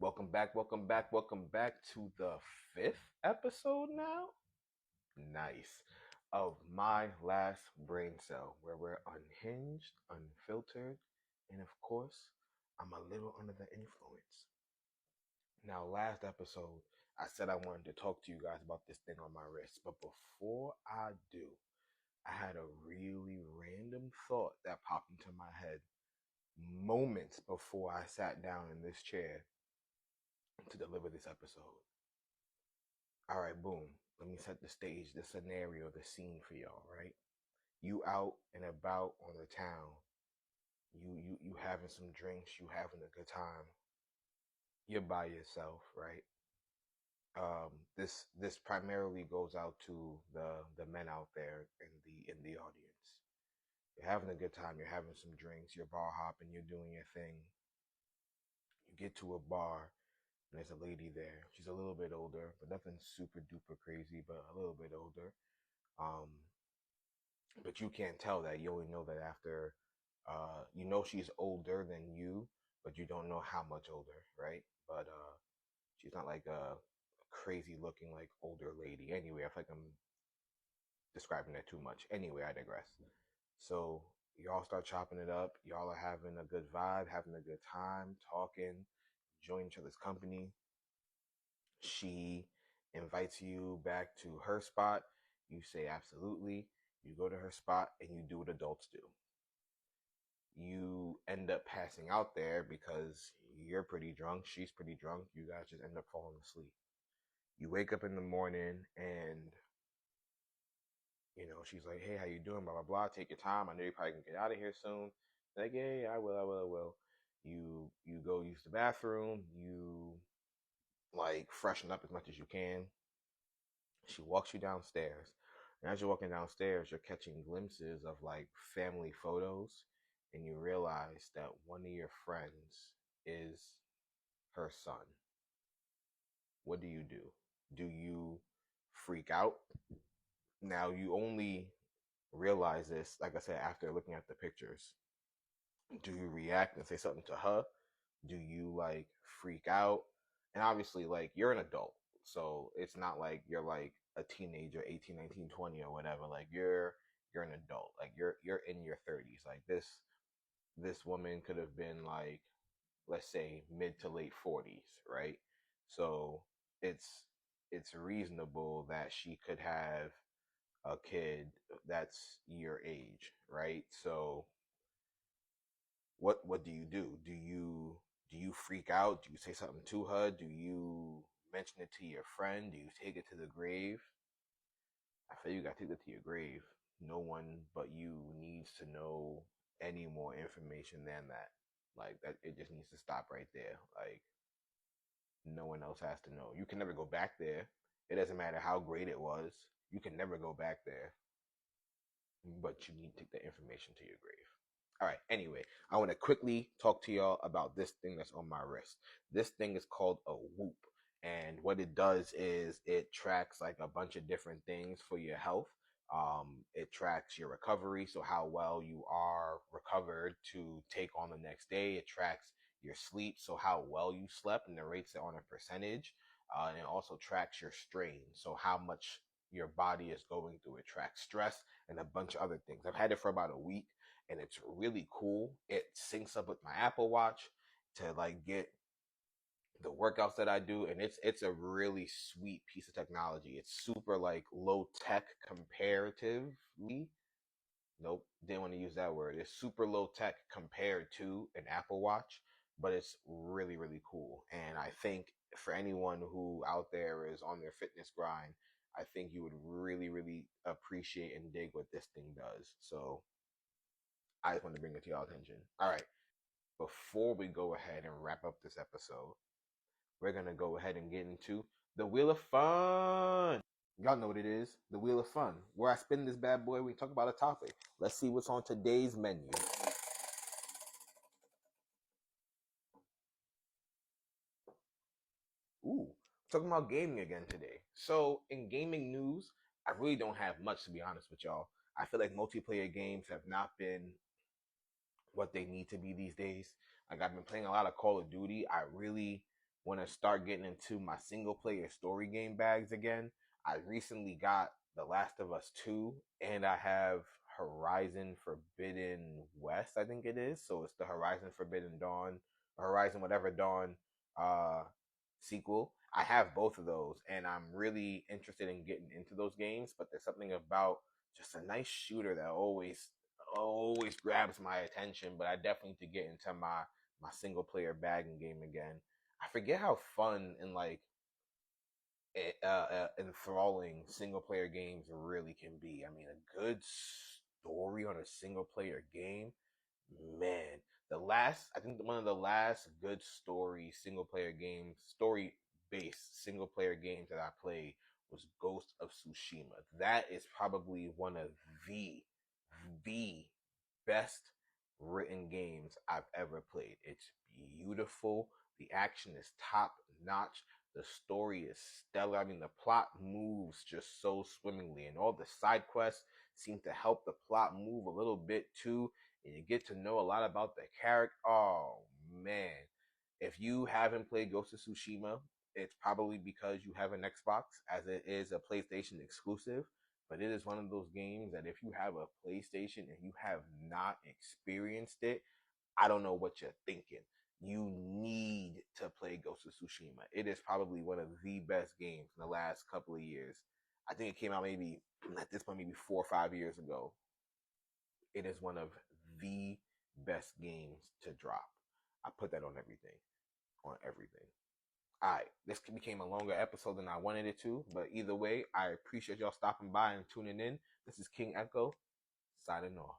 Welcome back to the fifth episode now. Nice. Of My Last Brain Cell, where we're unhinged, unfiltered, and of course, I'm a little under the influence. Now, last episode, I said I wanted to talk to you guys about this thing on my wrist, but before I do, I had a really random thought that popped into my head moments before I sat down in this chair to deliver this episode. All right, boom. Let me set the stage, the scenario, the scene for y'all, right? You out and about on the town. You having some drinks, you having a good time. You're by yourself, right? This primarily goes out to the men out there in the audience. You're having a good time, you're having some drinks, you're bar hopping, you're doing your thing. You get to a bar and there's a lady there. She's a little bit older, but nothing super duper crazy, but a little bit older. Um, but you can't tell that. You only know that after, you know she's older than you, but you don't know how much older, right? But she's not like a crazy looking like older lady. Anyway, I feel like I'm describing that too much. Anyway, I digress. So y'all start chopping it up. Y'all are having a good vibe, having a good time, talking, enjoying each other's company. She invites you back to her spot. You say absolutely. You go to her spot and you do what adults do. You end up passing out there because you're pretty drunk, she's pretty drunk. You guys just end up falling asleep. You wake up in the morning and she's like, "Hey, how you doing? Blah blah blah. Take your time. I know you probably can get out of here soon." Like, "Yeah, yeah, I will. You go use the bathroom. You like freshen up as much as you can. She walks you downstairs. And as you're walking downstairs, you're catching glimpses of like family photos, and you realize that one of your friends is her son. What do you do? Do you freak out? Now, you only realize this, like I said, after looking at the pictures. Do you react and say something to her? Do you like freak out? And obviously, like, you're an adult, so it's not like you're like a teenager, 18, 19, 20, or whatever. Like, you're an adult. Like, you're in your 30s. Like, this woman could have been like, let's say, mid to late 40s, right? So it's it's reasonable that she could have a kid that's your age, right? So what do you do? Do you freak out? Do you say something to her? Do you mention it to your friend? Do you take it to the grave? I feel you gotta take it to your grave. No one but you needs to know any more information than that. Like, that, it just needs to stop right there. Like, no one else has to know. You can never go back there. It doesn't matter how great it was. You can never go back there. But you need to take that information to your grave. All right. Anyway, I want to quickly talk to y'all about this thing that's on my wrist. This thing is called a Whoop. And what it does is it tracks like a bunch of different things for your health. It tracks your recovery, so how well you are recovered to take on the next day. It tracks your sleep, so how well you slept, and it rates it on a percentage. And it also tracks your strain, so how much your body is going through. It tracks stress and a bunch of other things. I've had it for about a week and it's really cool. It syncs up with my Apple Watch to like get the workouts that I do, and it's a really sweet piece of technology. It's super like low tech comparatively. Nope, didn't want to use that word. It's super low tech compared to an Apple Watch, but it's really, really cool. And I think for anyone who out there is on their fitness grind, I think you would really, really appreciate and dig what this thing does. So I just want to bring it to y'all attention. All right, before we go ahead and wrap up this episode, we're gonna go ahead and get into the Wheel of Fun. Y'all know what it is, the Wheel of Fun, where I spin this bad boy. We talk about a topic. Let's see what's on today's menu. Ooh, talking about gaming again today. So in gaming news, I really don't have much, to be honest with y'all. I feel like multiplayer games have not been what they need to be these days. Like, I've been playing a lot of Call of Duty. I really want to start getting into my single player story game bags again. I recently got The Last of Us 2, and I have Horizon Forbidden West, I think it is. So it's the Horizon Forbidden Dawn, Horizon whatever Dawn uh sequel. I have both of those, and I'm really interested in getting into those games, but there's something about just a nice shooter that always grabs my attention, but I definitely need to get into my single player bagging game again. I forget how fun and like enthralling single player games really can be. I mean, a good story on a single player game, man. I think one of the last good story based single player games that I played was Ghost of Tsushima. That is probably one of the the best written games I've ever played. It's beautiful. The action is top notch. The story is stellar. I mean, the plot moves just so swimmingly, and all the side quests seem to help the plot move a little bit too. And you get to know a lot about the character. Oh man, if you haven't played Ghost of Tsushima, it's probably because you have an Xbox, as it is a PlayStation exclusive. But it is one of those games that if you have a PlayStation and you have not experienced it, I don't know what you're thinking. You need to play Ghost of Tsushima. It is probably one of the best games in the last couple of years. I think it came out maybe at this point, maybe 4 or 5 years ago. It is one of the best games to drop. I put that on everything. On everything. All right, this became a longer episode than I wanted it to, but either way, I appreciate y'all stopping by and tuning in. This is King Echo, signing off.